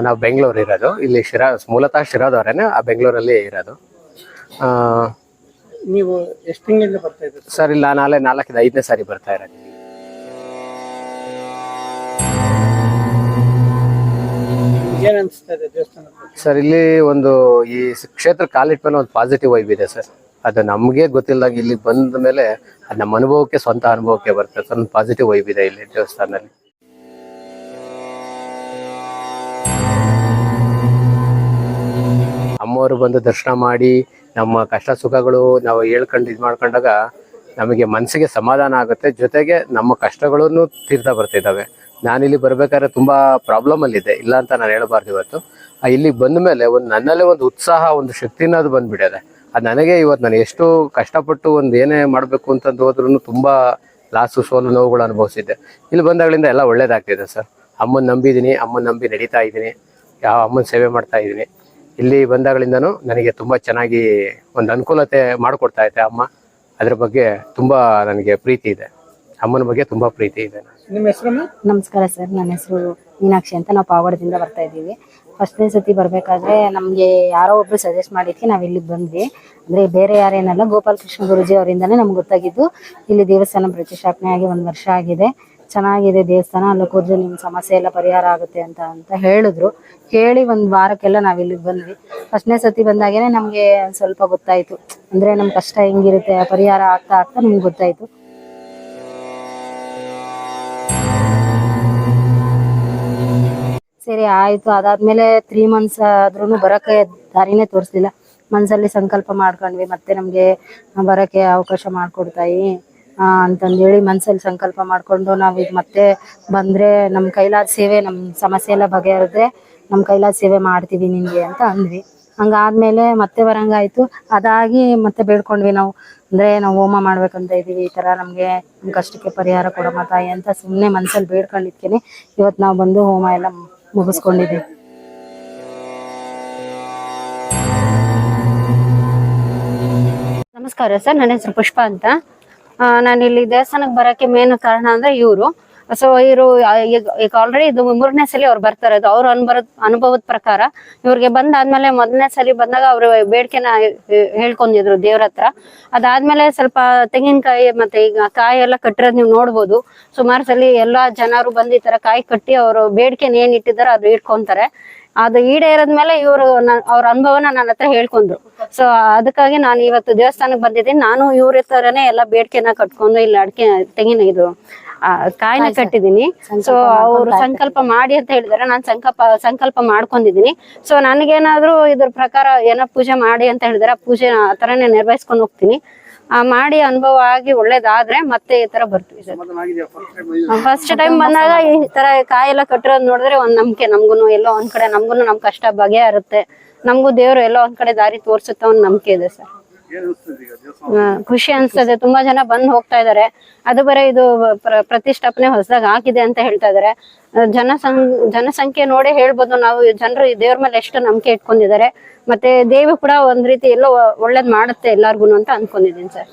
ನಾವು ಬೆಂಗಳೂರು ಇರೋದು, ಇಲ್ಲಿ ಮೂಲತಃ ಶಿರಾದವರೇನೆ, ಆ ಬೆಂಗಳೂರಲ್ಲಿ ಇರೋದು. ನೀವು ಎಷ್ಟು ತಿಂಗಳಿಂದ ಬರ್ತಾ ಇದ್ದೀರಿ ಸರ್? ಇಲ್ಲ, ನಾಳೆ 4-5ನೇ ಸಾರಿ ಬರ್ತಾ ಇರೋದು. ಏನ್ ಅನ್ಸ್ತಾ ಇದೆ ದೇವಸ್ಥಾನ? ಸರ್, ಇಲ್ಲಿ ಒಂದು ಈ ಕ್ಷೇತ್ರ ಕಾಲಿಟ್ಟ ಮೇಲೆ ಒಂದು ಪಾಸಿಟಿವ್ ವೈಬ್ ಇದೆ ಸರ್. ಅದು ನಮಗೆ ಗೊತ್ತಿಲ್ಲದಾಗ ಇಲ್ಲಿ ಬಂದ ಮೇಲೆ ಅದು ನಮ್ಮ ಅನುಭವಕ್ಕೆ, ಸ್ವಂತ ಅನುಭವಕ್ಕೆ ಬರ್ತದೆ ಸರ್. ಒಂದು ಪಾಸಿಟಿವ್ ವೈಬ್ ಇದೆ ಇಲ್ಲಿ ದೇವಸ್ಥಾನದಲ್ಲಿ. ಅಮ್ಮವರು ಬಂದು ದರ್ಶನ ಮಾಡಿ ನಮ್ಮ ಕಷ್ಟ ಸುಖಗಳು ನಾವು ಹೇಳ್ಕೊಂಡು ಇದು ಮಾಡ್ಕೊಂಡಾಗ ನಮಗೆ ಮನಸ್ಸಿಗೆ ಸಮಾಧಾನ ಆಗುತ್ತೆ. ಜೊತೆಗೆ ನಮ್ಮ ಕಷ್ಟಗಳನ್ನು ತೀರ್ತಾ ಬರ್ತಿದ್ದಾವೆ. ನಾನಿಲ್ಲಿ ಬರ್ಬೇಕಾದ್ರೆ ತುಂಬಾ ಪ್ರಾಬ್ಲಮ್ ಅಲ್ಲಿದೆ, ಇಲ್ಲ ಅಂತ ನಾನು ಹೇಳಬಾರ್ದು. ಇವತ್ತು ಇಲ್ಲಿಗೆ ಬಂದ ಮೇಲೆ ನನ್ನಲ್ಲೇ ಒಂದು ಉತ್ಸಾಹ, ಒಂದು ಶಕ್ತಿನ ಅದು ಬಂದ್ಬಿಟ್ಟಿದೆ. ಅದು ನನಗೆ ಇವತ್ತು ನಾನು ಎಷ್ಟು ಕಷ್ಟಪಟ್ಟು ಒಂದು ಏನೇ ಮಾಡಬೇಕು ಅಂತಂದು ಹೋದ್ರೂ ತುಂಬಾ ಲಾಸು, ಸೋಲು, ನೋವುಗಳು ಅನುಭವಿಸಿದ್ದೆ. ಇಲ್ಲಿ ಬಂದಾಗಳಿಂದ ಎಲ್ಲ ಒಳ್ಳೇದಾಗ್ತಿದೆ ಸರ್. ಅಮ್ಮನ ನಂಬಿದ್ದೀನಿ, ಅಮ್ಮನ ನಂಬಿ ನಡೀತಾ ಇದ್ದೀನಿ, ಯಾವ ಅಮ್ಮನ ಸೇವೆ ಮಾಡ್ತಾ ಇದ್ದೀನಿ. ಇಲ್ಲಿ ಬಂದಾಗಳಿಂದನೂ ನನಗೆ ತುಂಬ ಚೆನ್ನಾಗಿ ಒಂದು ಅನುಕೂಲತೆ ಮಾಡಿಕೊಡ್ತಾ ಐತೆ ಅಮ್ಮ. ಅದ್ರ ಬಗ್ಗೆ ತುಂಬ ನನಗೆ ಪ್ರೀತಿ ಇದೆ, ಅಮ್ಮನ ಬಗ್ಗೆ ತುಂಬ ಪ್ರೀತಿ ಇದೆ. ನಿಮ್ಮ ಹೆಸರಮ್ಮ? ನಮಸ್ಕಾರ ಸರ್, ನನ್ನ ಹೆಸರು ಮೀನಾಕ್ಷಿ ಅಂತ. ನಾವು ಪಾವಗಡದಿಂದ ಬರ್ತಾ ಇದ್ದೀವಿ. ಫಸ್ಟ್ನೇ ಸತಿ ಬರಬೇಕಾದ್ರೆ ನಮಗೆ ಯಾರೋ ಒಬ್ರು ಸಜೆಸ್ಟ್ ಮಾಡಿದ್ಕೆ ನಾವು ಇಲ್ಲಿಗೆ ಬಂದ್ವಿ. ಅಂದರೆ ಬೇರೆ ಯಾರೇನಲ್ಲ, ಗೋಪಾಲಕೃಷ್ಣ ಗುರೂಜಿ ಅವರಿಂದನೇ ನಮ್ಗೆ ಗೊತ್ತಾಗಿದ್ದು. ಇಲ್ಲಿ ದೇವಸ್ಥಾನ ಪ್ರತಿಷ್ಠಾಪನೆ ಆಗಿ 1 ವರ್ಷ ಆಗಿದೆ. ಚೆನ್ನಾಗಿದೆ ದೇವಸ್ಥಾನ. ಅಲ್ಲಿ ಕೂದಲು ನಿಮ್ಮ ಸಮಸ್ಯೆ ಎಲ್ಲ ಪರಿಹಾರ ಆಗುತ್ತೆ ಅಂತ ಹೇಳಿದ್ರು. ಕೇಳಿ 1 ವಾರಕ್ಕೆಲ್ಲ ನಾವು ಇಲ್ಲಿಗೆ ಬಂದ್ವಿ. ಫಸ್ಟ್ನೇ ಸತಿ ಬಂದಾಗೇನೆ ನಮಗೆ ಸ್ವಲ್ಪ ಗೊತ್ತಾಯಿತು, ಅಂದರೆ ನಮ್ಮ ಕಷ್ಟ ಹೆಂಗಿರುತ್ತೆ, ಪರಿಹಾರ ಆಗ್ತಾ ಆಗ್ತಾ ನಮ್ಗೆ ಗೊತ್ತಾಯಿತು. ಸರಿ ಆಯಿತು. ಅದಾದ್ಮೇಲೆ 3 ಮಂತ್ಸ್ ಆದ್ರೂ ಬರೋಕ್ಕೆ ದಾರಿನೇ ತೋರಿಸ್ಲಿಲ್ಲ. ಮನಸ್ಸಲ್ಲಿ ಸಂಕಲ್ಪ ಮಾಡ್ಕೊಂಡ್ವಿ, ಮತ್ತೆ ನಮಗೆ ಬರೋಕ್ಕೆ ಅವಕಾಶ ಮಾಡಿಕೊಡ್ತಾಯಿ ಅಂತಂದೇಳಿ ಮನಸ್ಸಲ್ಲಿ ಸಂಕಲ್ಪ ಮಾಡಿಕೊಂಡು ನಾವು ಈಗ ಮತ್ತೆ ಬಂದರೆ ನಮ್ಮ ಕೈಲಾದ ಸೇವೆ, ನಮ್ಮ ಸಮಸ್ಯೆ ಎಲ್ಲ ಬಗೆಹರಿದ್ರೆ ನಮ್ಮ ಕೈಲಾದ ಸೇವೆ ಮಾಡ್ತೀವಿ ನಿನಗೆ ಅಂತ ಅಂದ್ವಿ. ಹಂಗಾದ್ಮೇಲೆ ಮತ್ತೆ ಬರಂಗಾಯಿತು. ಅದಾಗಿ ಮತ್ತೆ ಬೇಡ್ಕೊಂಡ್ವಿ ನಾವು, ಅಂದರೆ ನಾವು ಹೋಮ ಮಾಡ್ಬೇಕಂತ ಇದ್ದೀವಿ, ಈ ಥರ ನಮಗೆ ನಮ್ಮ ಕಷ್ಟಕ್ಕೆ ಪರಿಹಾರ ಕೊಡಮ್ಮ ತಾಯಿ ಅಂತ ಸುಮ್ಮನೆ ಮನಸ್ಸಲ್ಲಿ ಬೇಡ್ಕೊಂಡಿದ್ಕೇನೆ ಇವತ್ತು ನಾವು ಬಂದು ಹೋಮ ಎಲ್ಲ ಮುಗಿಸ್ಕೊಂಡಿದ್ದೀವಿ. ನಮಸ್ಕಾರ ಸರ್, ನನ್ನ ಹೆಸರು ಪುಷ್ಪ ಅಂತ. ನಾನು ಇಲ್ಲಿ ದೇವಸ್ಥಾನಕ್ಕೆ ಬರೋಕ್ಕೆ ಮೇನ್ ಕಾರಣ ಅಂದರೆ ಇವರು. ಸೊ ಇವರು ಈಗ ಆಲ್ರೆಡಿ ಇದು 3ನೇ ಸಲ ಅವ್ರು ಬರ್ತಾರೆ. ಅದು ಅವ್ರ ಅನುಭವದ ಪ್ರಕಾರ ಇವ್ರಿಗೆ ಬಂದಾದ್ಮೇಲೆ 1ನೇ ಸಲ ಬಂದಾಗ ಅವರು ಬೇಡಿಕೆನ ಹೇಳ್ಕೊಂಡಿದ್ರು ದೇವ್ರ ಹತ್ರ. ಅದಾದ್ಮೇಲೆ ಸ್ವಲ್ಪ ತೆಂಗಿನಕಾಯಿ ಮತ್ತೆ ಈಗ ಕಾಯಿ ಎಲ್ಲ ಕಟ್ಟಿರೋದು ನೀವು ನೋಡ್ಬೋದು. ಸುಮಾರು ಸಲ ಎಲ್ಲಾ ಜನರು ಬಂದು ಈ ತರ ಕಾಯಿ ಕಟ್ಟಿ ಅವರು ಬೇಡಿಕೆನ ಏನ್ ಇಟ್ಟಿದಾರೋ ಅದು ಇಟ್ಕೊಂತಾರೆ. ಅದು ಈಡೇರದ್ಮೇಲೆ ಇವರು ಅವ್ರ ಅನುಭವನ ನನ್ನ ಹತ್ರ ಹೇಳ್ಕೊಂಡ್ರು. ಸೊ ಅದಕ್ಕಾಗಿ ನಾನು ಇವತ್ತು ದೇವಸ್ಥಾನಕ್ಕೆ ಬಂದಿದ್ದೀನಿ. ನಾನು ಇವ್ರ ತರನೇ ಎಲ್ಲ ಬೇಡಿಕೆನ ಕಟ್ಕೊಂಡು ಇಲ್ಲಿ ತೆಂಗಿನ ಇದು ಕಾಯಿನ ಕಟ್ಟಿದೀನಿ. ಸೊ ಅವ್ರು ಸಂಕಲ್ಪ ಮಾಡಿ ಅಂತ ಹೇಳಿದಾರೆ, ನಾನು ಸಂಕಲ್ಪ ಮಾಡ್ಕೊಂಡಿದೀನಿ. ಸೊ ನನಗೇನಾದ್ರೂ ಇದ್ರ ಪ್ರಕಾರ ಏನೋ ಪೂಜೆ ಮಾಡಿ ಅಂತ ಹೇಳಿದಾರೆ, ಆ ಪೂಜೆ ಆ ತರನೇ ನಿರ್ವಹಿಸ್ಕೊಂಡು ಹೋಗ್ತೀನಿ. ಮಾಡಿ ಅನುಭವ ಆಗಿ ಒಳ್ಳೇದಾದ್ರೆ ಮತ್ತೆ ಈ ತರ ಬರ್ತೀವಿ ಸರ್. ಫಸ್ಟ್ ಟೈಮ್ ಬಂದಾಗ ಈ ತರ ಕಾಯಿ ಎಲ್ಲ ಕಟ್ಟಿರೋದ್ ನೋಡಿದ್ರೆ ಒಂದ್ ನಂಬಿಕೆ, ನಮ್ಗುನು ಎಲ್ಲೋ ಒಂದ್ ಕಡೆ ನಮ್ಗುನು ನಮ್ ಕಷ್ಟ ಬಗೆಹರುತ್ತೆ, ನಮ್ಗೂ ದೇವ್ರು ಎಲ್ಲೋ ಒಂದ್ ಕಡೆ ದಾರಿ ತೋರ್ಸುತ್ತೆ ಒಂದ್ ನಂಬಿಕೆ ಇದೆ ಸರ್. ಖುಷಿ ಅನ್ಸ್ತದೆ. ತುಂಬಾ ಜನ ಬಂದ್ ಹೋಗ್ತಾ ಇದಾರೆ. ಅದು ಬರೀ ಇದು ಪ್ರತಿಷ್ಠಾಪನೆ ಹೊಸದಾಗ ಆಗಿದೆ ಅಂತ ಹೇಳ್ತಾ ಇದಾರೆ. ಜನಸಂಖ್ಯೆ ನೋಡಿ ಹೇಳ್ಬೋದು ನಾವು, ಜನರು ದೇವ್ರ ಮೇಲೆ ಎಷ್ಟು ನಂಬಿಕೆ ಇಟ್ಕೊಂಡಿದ್ದಾರೆ. ಮತ್ತೆ ದೇವಿ ಕೂಡ ಒಂದ್ ರೀತಿ ಎಲ್ಲೋ ಒಳ್ಳೇದ್ ಮಾಡುತ್ತೆ ಎಲ್ಲಾರ್ಗುನು ಅಂತ ಅನ್ಕೊಂಡಿದೀನಿ ಸರ್.